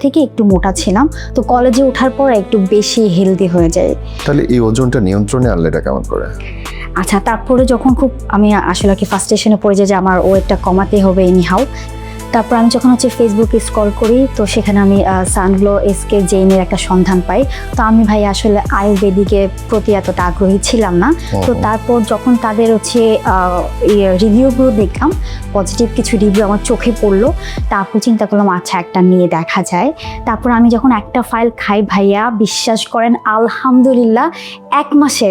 থেকে একটু মোটা ছিলাম, তো কলেজে ওঠার পর একটু বেশি হেলদি হয়ে যায়। তাহলে এই ওজনটা নিয়ন্ত্রণে আনলে এটা কেমন করে? আচ্ছা, তারপরে যখন খুব আমি আসলে কি ফার্স্টেশনে পড়ে যায় যে আমার ওয়েটটা কমাতে হবে এনিহাউ, তারপর আমি যখন ফেসবুকে স্ক্রল করি, তো সেখানে আমি সানগ্লো এসকে জেইনের একটা সন্ধান পাই। তো আমি ভাই আসলে আয়ুর্বেদিকের প্রতি এতটা আগ্রহী ছিলাম না। তো তারপর যখন তাদের রিভিউগুলো দেখলাম, পজিটিভ কিছু রিভিউ আমার চোখে পড়লো, তারপর চিন্তা করলাম আচ্ছা একটা নিয়ে দেখা যায়। তারপর আমি যখন একটা ফাইল খাই ভাইয়া, বিশ্বাস করেন আলহামদুলিল্লাহ 1 মাসে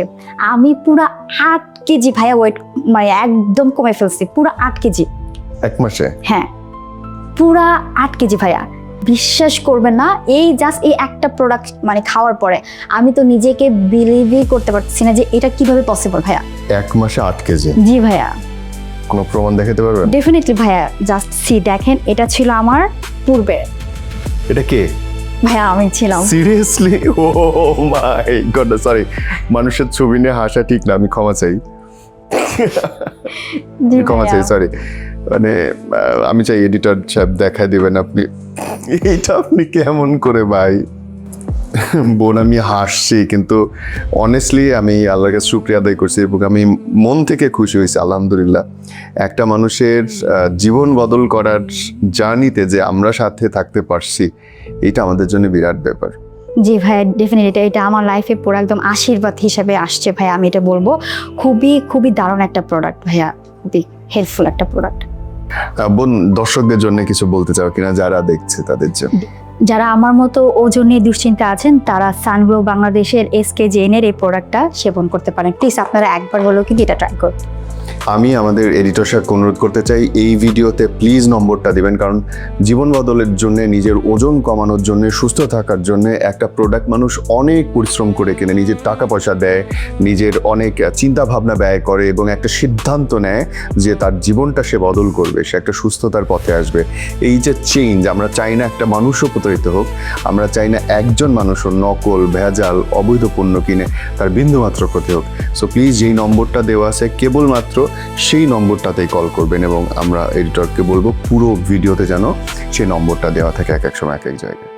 আমি পুরো 8 কেজি ভাইয়া ওয়েট মানে একদম কমে ফেলছি, পুরো 8 কেজি 1 মাসে? হ্যাঁ, পুরা 8 কেজি ভাইয়া। বিশ্বাস করবেন না, এই জাস্ট এই একটা প্রোডাক্ট মানে খাওয়ার পরে আমি তো নিজেকে বিলিভই করতে পারছি না যে এটা কিভাবে পসিবল ভাইয়া। 1 মাসে 8 কেজি? জি ভাইয়া। কোনো প্রমাণ দেখাতে পারবেন? ডেফিনেটলি ভাইয়া, জাস্ট সি দেখেন, এটা ছিল আমার পূর্বে। এটা কে? ভাইয়া আমি ছিলাম। সিরিয়াসলি? ও মাই গড, সরি, মানুষের ছবি নিয়ে হাসা ঠিক না, আমি ক্ষমা চাই। ক্ষমা চাই, সরি। মানে আমি চাই এডিটর সাহেব দেখায় দিবেন আপনি এটা আপনি কেমন করে ভাই। বোন আমি হাসছি, কিন্তু অনেস্টলি আমি আল্লাহর কাছে শুকরিয়া আদায় করছি এবং আমি মন থেকে খুশি হয়েছি আলহামদুলিল্লাহ। একটা মানুষের জীবন বদল করার জার্নিতে যে আমরা সাথে থাকতে পারছি, এটা আমাদের জন্য বিরাট ব্যাপার। জি ভাইয়া, ডেফিনেটলি এটা আমার লাইফে পুরো একদম আশীর্বাদ হিসেবে আসছে ভাইয়া, আমি এটা বলবো। খুবই খুবই দারুণ একটা প্রোডাক্ট ভাইয়া, খুবই হেল্পফুল একটা প্রোডাক্ট। বোন, দর্শকদের জন্য কিছু বলতে চাও কিনা যারা দেখছে তাদের জন্য? যারা আমার মতো ওজন নিয়ে দুশ্চিন্তা আছেন, তারা সানগ্লো বাংলাদেশের এসকে জেইনের এই প্রোডাক্টটা সেবন করতে পারেন। প্লিজ আপনারা একবার হলেও কিন্তু এটা ট্রাই করুন। আমি আমাদের এডিটর সাহেবকে অনুরোধ করতে চাই এই ভিডিওতে প্লিজ নম্বরটা দিবেন, কারণ জীবন বদলের জন্য, নিজের ওজন কমানোর জন্য, সুস্থ থাকার জন্য একটা প্রোডাক্ট মানুষ অনেক পরিশ্রম করে কিনে, নিজের টাকা পয়সা দেয়, নিজের অনেক চিন্তা ভাবনা ব্যয় করে এবং একটা সিদ্ধান্ত নেয় যে তার জীবনটা সে বদল করবে, সে একটা সুস্থতার পথে আসবে। এই যে চেঞ্জ, আমরা চাই না একটা মানুষও প্রতারিত হোক, আমরা চাই না একজন মানুষও নকল, ভেজাল, অবৈধ পণ্য কিনে তার বিন্দুমাত্র ক্ষতি হোক। সো প্লিজ যেই নম্বরটা দেওয়া আছে কেবলমাত্র সেই নম্বরটাতেই কল করবেন এবং আমরা এডিটরকে বলবো পুরো ভিডিওতে যেন সেই নম্বরটা দেওয়া থাকে এক এক সময় এক এক জায়গায়।